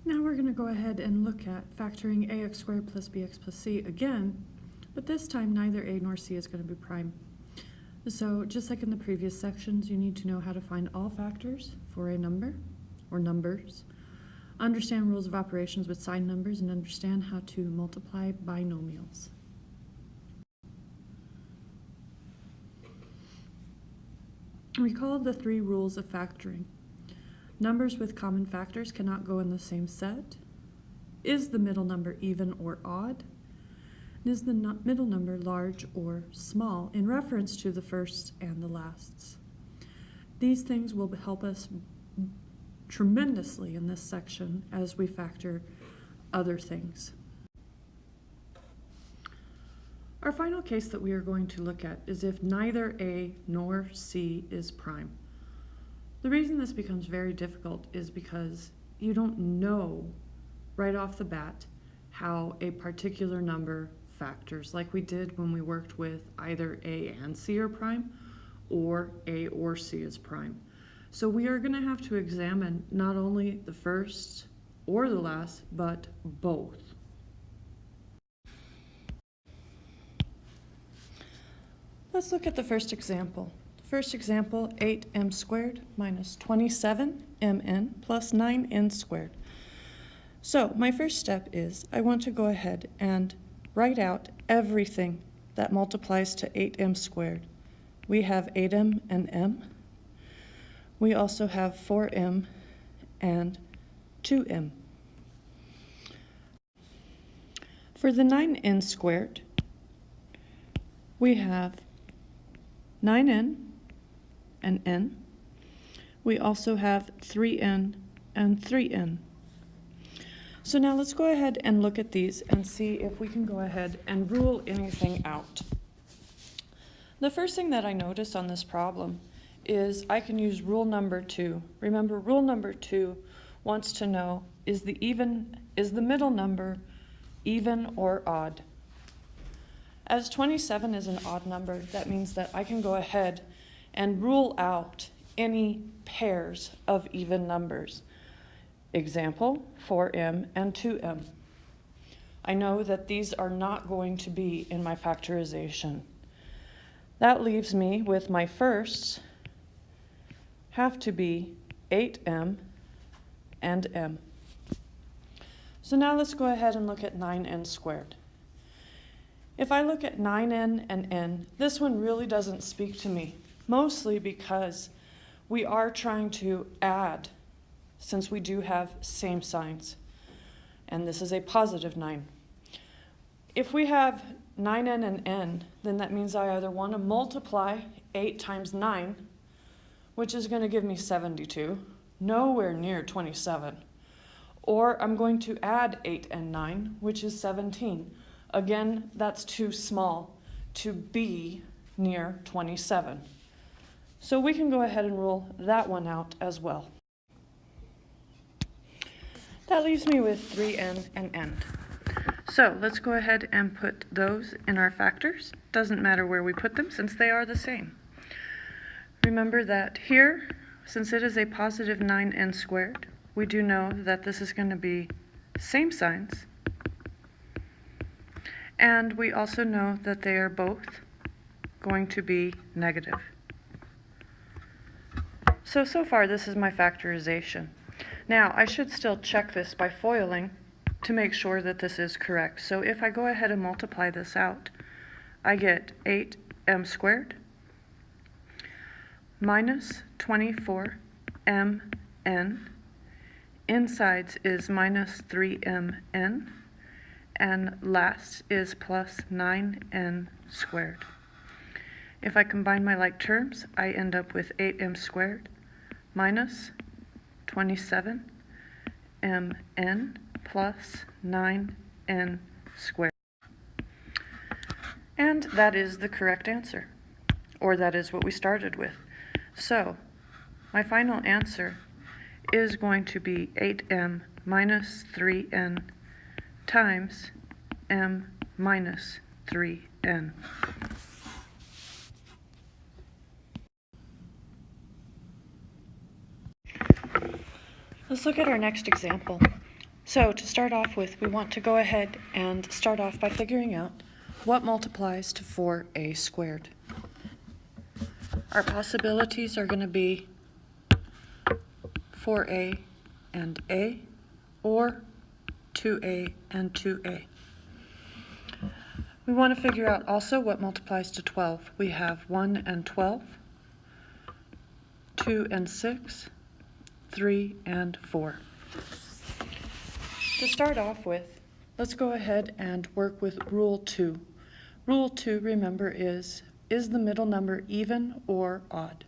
Now we're going to go ahead and look at factoring ax squared plus bx plus c again, but this time neither a nor c is going to be prime. So just like in the previous sections, you need to know how to find all factors for a number or numbers, understand rules of operations with sign numbers, and understand how to multiply binomials. Recall the 3 rules of factoring. Numbers with common factors cannot go in the same set. Is the middle number even or odd? And is the middle number large or small in reference to the first and the lasts? These things will help us tremendously in this section as we factor other things. Our final case that we are going to look at is if neither A nor C is prime. The reason this becomes very difficult is because you don't know right off the bat how a particular number factors, like we did when we worked with either A and C are prime or A or C is prime. So we are going to have to examine not only the first or the last, but both. Let's look at the first example. First example, 8m squared minus 27mn plus 9n squared. So my first step is I want to go ahead and write out everything that multiplies to 8m squared. We have 8m and m. We also have 4m and 2m. For the 9n squared, we have 9n and n. We also have 3n and 3n. So now let's go ahead and look at these and see if we can go ahead and rule anything out. The first thing that I notice on this problem is I can use rule number 2. Remember, rule number 2 wants to know, is the middle number even or odd? As 27 is an odd number, that means that I can go ahead and rule out any pairs of even numbers. Example, 4m and 2m. I know that these are not going to be in my factorization. That leaves me with my firsts have to be 8m and m. So now let's go ahead and look at 9n squared. If I look at 9n and n, this one really doesn't speak to me, mostly because we are trying to add, since we do have same signs, and this is a positive 9. If we have 9n and n, then that means I either want to multiply 8 times 9, which is going to give me 72, nowhere near 27, or I'm going to add 8 and 9, which is 17. Again, that's too small to be near 27. So we can go ahead and rule that one out as well. That leaves me with 3n and n. So let's go ahead and put those in our factors. Doesn't matter where we put them since they are the same. Remember that here, since it is a positive 9n squared, we do know that this is going to be same signs. And we also know that they are both going to be negative. So far this is my factorization. Now I should still check this by foiling to make sure that this is correct. So if I go ahead and multiply this out, I get 8m squared minus 24mn. Insides is minus 3mn. And last is plus 9n squared. If I combine my like terms, I end up with 8m squared minus 27mn plus 9n squared. And that is the correct answer, or that is what we started with. So my final answer is going to be 8m minus 3n times m minus 3n. Let's look at our next example. So to start off with, we want to go ahead and start off by figuring out what multiplies to 4a squared. Our possibilities are going to be 4a and a, or 2a and 2a. We want to figure out also what multiplies to 12. We have 1 and 12, 2 and 6, 3 and 4. To start off with, let's go ahead and work with Rule 2. Rule 2, remember, is the middle number even or odd?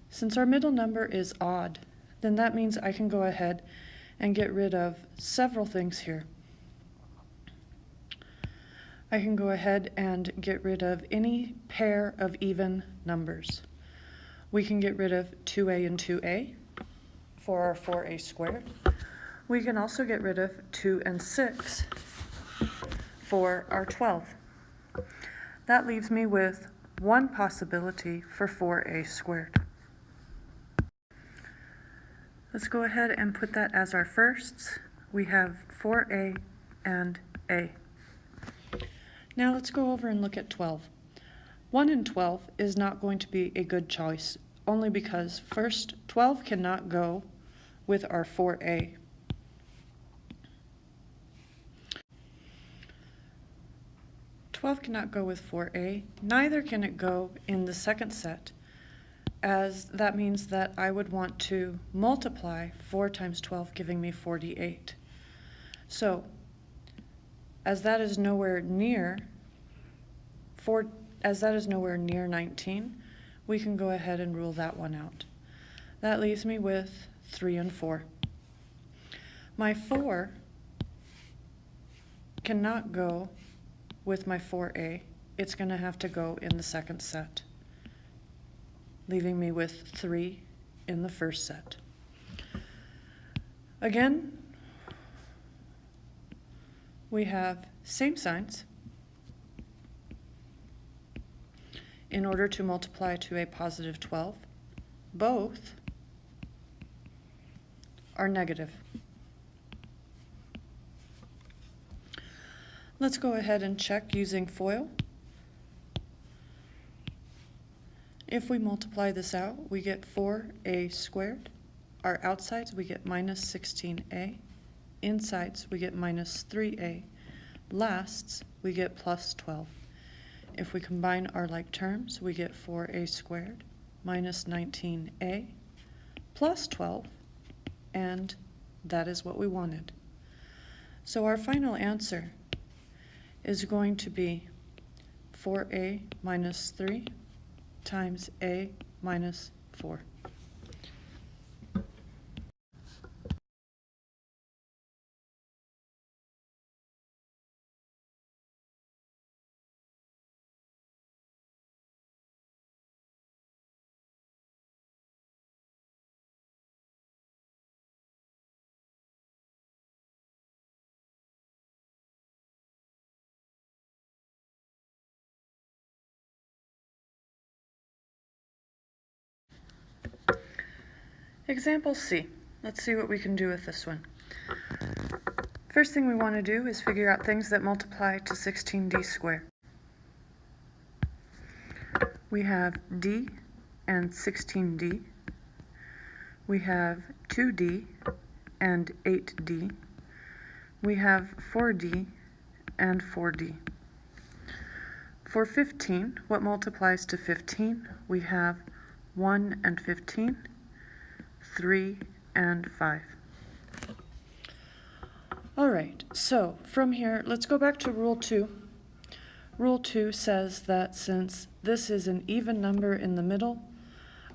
Since our middle number is odd, then that means I can go ahead and get rid of several things here. I can go ahead and get rid of any pair of even numbers. We can get rid of 2a and 2a for our 4a squared. We can also get rid of 2 and 6 for our 12. That leaves me with one possibility for 4a squared. Let's go ahead and put that as our firsts. We have 4a and a. Now let's go over and look at 12. 1 and 12 is not going to be a good choice, only because first, 12 cannot go with our 4a. 12 cannot go with 4a, neither can it go in the second set, as that means that I would want to multiply 4 times 12, giving me 48. So, as that is nowhere near 19, we can go ahead and rule that one out. That leaves me with 3 and 4. My 4 cannot go with my 4a. It's going to have to go in the second set, leaving me with 3 in the first set. Again, we have same signs. In order to multiply to a positive 12, both are negative. Let's go ahead and check using FOIL. If we multiply this out, we get 4a squared. Our outsides, we get minus 16a. Insides, we get minus 3a. Lasts, we get plus 12. If we combine our like terms, we get 4a squared minus 19a plus 12, and that is what we wanted. So our final answer is going to be 4a minus 3 times a minus 4. Example C. Let's see what we can do with this one. First thing we want to do is figure out things that multiply to 16d squared. We have d and 16d. We have 2d and 8d. We have 4d and 4d. For 15, what multiplies to 15? We have 1 and 15, 3 and 5. All right, so from here, let's go back to Rule 2. Rule 2 says that since this is an even number in the middle,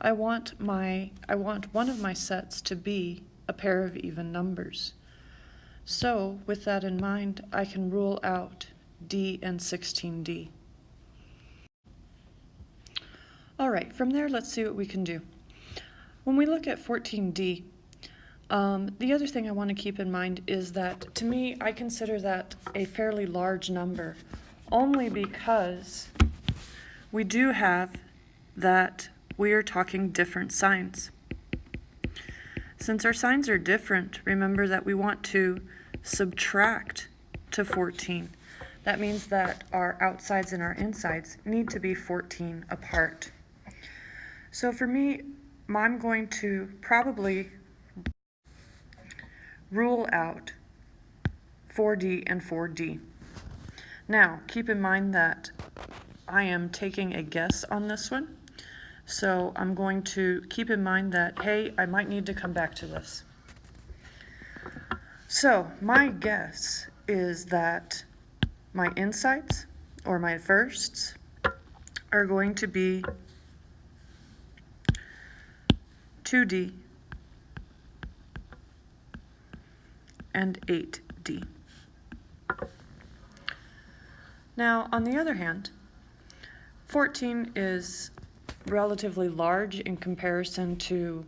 I want one of my sets to be a pair of even numbers. So with that in mind, I can rule out d and 16d. All right, from there, let's see what we can do. When we look at 14d, the other thing I want to keep in mind is that, to me, I consider that a fairly large number, only because we do have that we are talking different signs. Since our signs are different, remember that we want to subtract to 14. That means that our outsides and our insides need to be 14 apart. So for me, I'm going to probably rule out 4D and 4D. Now, keep in mind that I am taking a guess on this one. So I'm going to keep in mind that, hey, I might need to come back to this. So my guess is that my insides, or my firsts, are going to be 2D and 8D. Now, on the other hand, 14 is relatively large in comparison to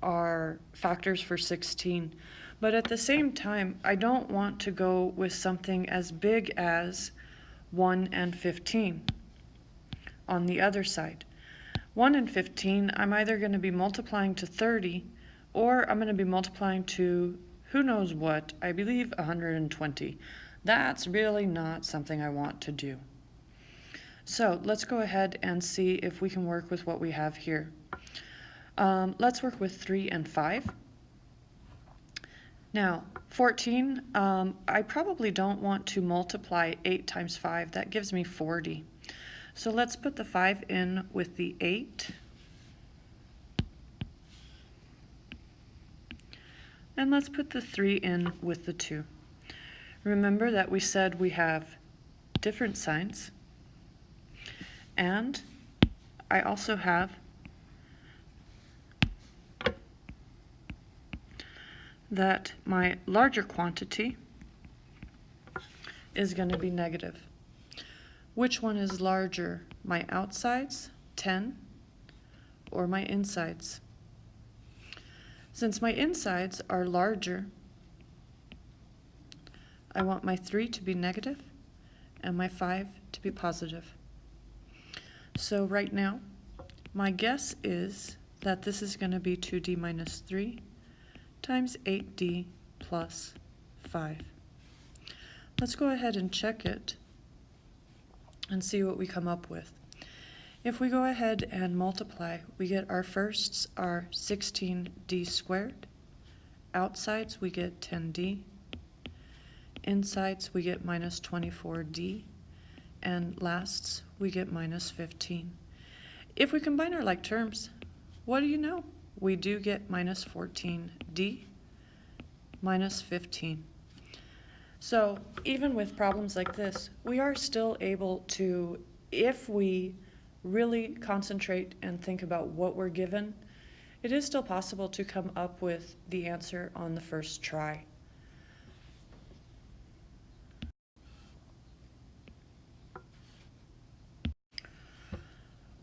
our factors for 16. But at the same time, I don't want to go with something as big as 1 and 15 on the other side. 1 and 15, I'm either going to be multiplying to 30, or I'm going to be multiplying to who knows what, I believe 120. That's really not something I want to do. So let's go ahead and see if we can work with what we have here. Let's work with 3 and 5. Now, 14, I probably don't want to multiply 8 times 5. That gives me 40. So let's put the 5 in with the 8. And let's put the 3 in with the 2. Remember that we said we have different signs. And I also have that my larger quantity is going to be negative. Which one is larger, my outsides, 10, or my insides? Since my insides are larger, I want my 3 to be negative and my 5 to be positive. So right now, my guess is that this is going to be 2D minus 3 times 8D plus 5. Let's go ahead and check it and see what we come up with. If we go ahead and multiply, we get our firsts are 16D squared, outsides we get 10D, insides we get minus 24D, and lasts we get minus 15. If we combine our like terms, what do you know? We do get minus 14D minus 15. So even with problems like this, we are still able to, if we really concentrate and think about what we're given, it is still possible to come up with the answer on the first try.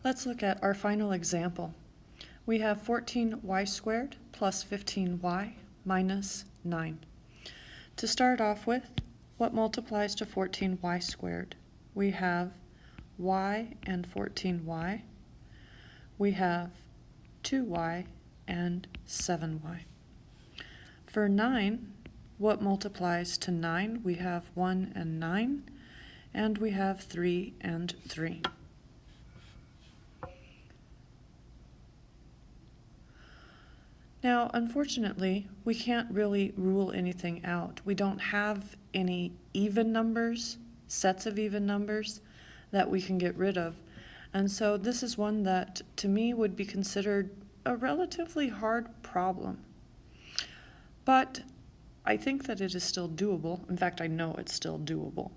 Let's look at our final example. We have 14y squared plus 15y minus 9. To start off with, what multiplies to 14y squared? We have y and 14y. We have 2y and 7y. For 9, what multiplies to 9? We have 1 and 9, and we have 3 and 3. Now, unfortunately, we can't really rule anything out. We don't have any even numbers, sets of even numbers, that we can get rid of. And so this is one that, to me, would be considered a relatively hard problem. But I think that it is still doable. In fact, I know it's still doable.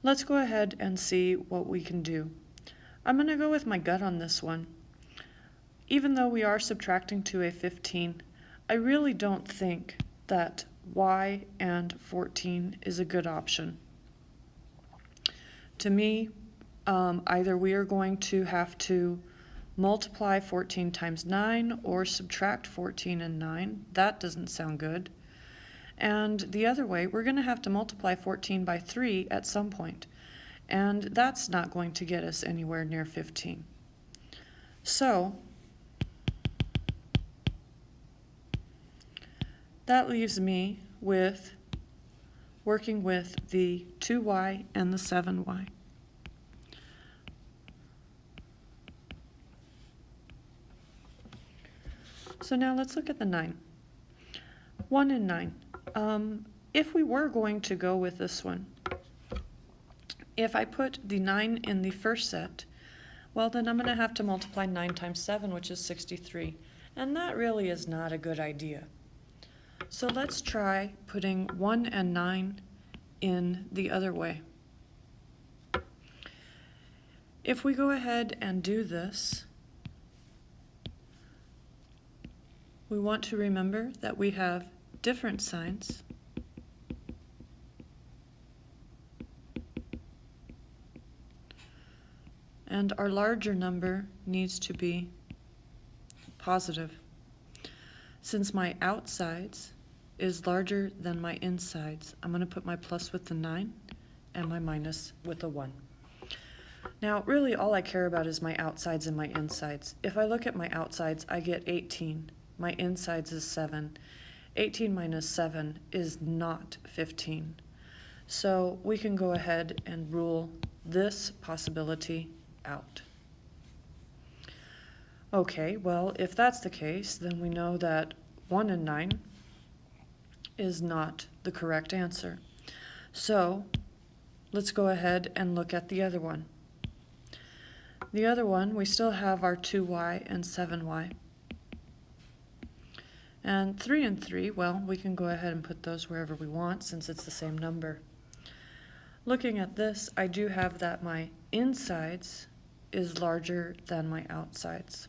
Let's go ahead and see what we can do. I'm going to go with my gut on this one. Even though we are subtracting to a 15, I really don't think that y and 14 is a good option. To me, either we are going to have to multiply 14 times 9 or subtract 14 and 9. That doesn't sound good. And the other way, we're going to have to multiply 14 by 3 at some point. And that's not going to get us anywhere near 15. So that leaves me with working with the 2y and the 7y. So now let's look at the 9. 1 and 9. If we were going to go with this one, if I put the 9 in the first set, well, then I'm going to have to multiply 9 times 7, which is 63. And that really is not a good idea. So let's try putting 1 and 9 in the other way. If we go ahead and do this, we want to remember that we have different signs. And our larger number needs to be positive. Since my outsides is larger than my insides, I'm going to put my plus with the 9 and my minus with the 1. Now, really all I care about is my outsides and my insides. If I look at my outsides, I get 18. My insides is 7. 18 minus 7 is not 15. So we can go ahead and rule this possibility out. Okay, well, if that's the case, then we know that 1 and 9 is not the correct answer. So let's go ahead and look at the other one. The other one, we still have our 2y and 7y. And 3 and 3, well, we can go ahead and put those wherever we want since it's the same number. Looking at this, I do have that my insides is larger than my outsides.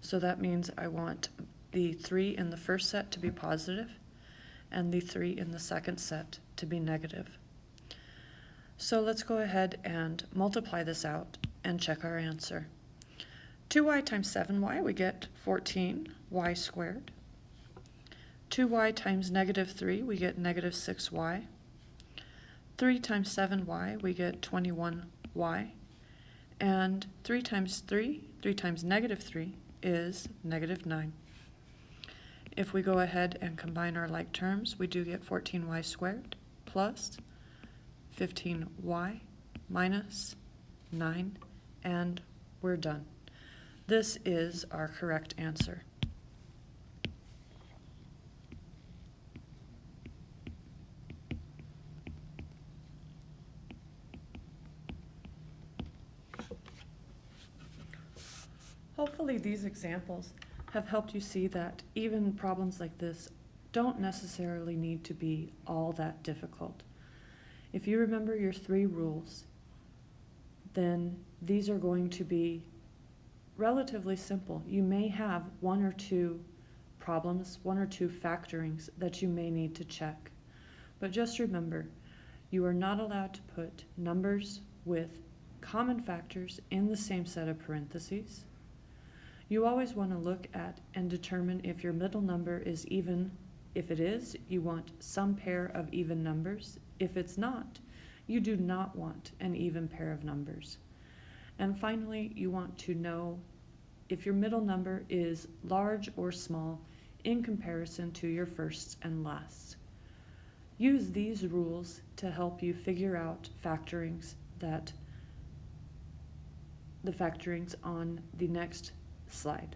So that means I want the 3 in the first set to be positive and the 3 in the second set to be negative. So let's go ahead and multiply this out and check our answer. 2y times 7y, we get 14y squared. 2y times negative 3, we get negative 6y. 3 times 7y, we get 21y. And 3 times negative 3 is negative 9. If we go ahead and combine our like terms, we do get 14y squared plus 15y minus 9, and we're done. This is our correct answer. Hopefully these examples have helped you see that even problems like this don't necessarily need to be all that difficult. If you remember your 3 rules, then these are going to be relatively simple. You may have 1 or 2 problems, 1 or 2 factorings that you may need to check. But just remember, you are not allowed to put numbers with common factors in the same set of parentheses. You always want to look at and determine if your middle number is even. If it is, you want some pair of even numbers. If it's not, you do not want an even pair of numbers. And finally, you want to know if your middle number is large or small in comparison to your firsts and lasts. Use these rules to help you figure out factorings on the next slide.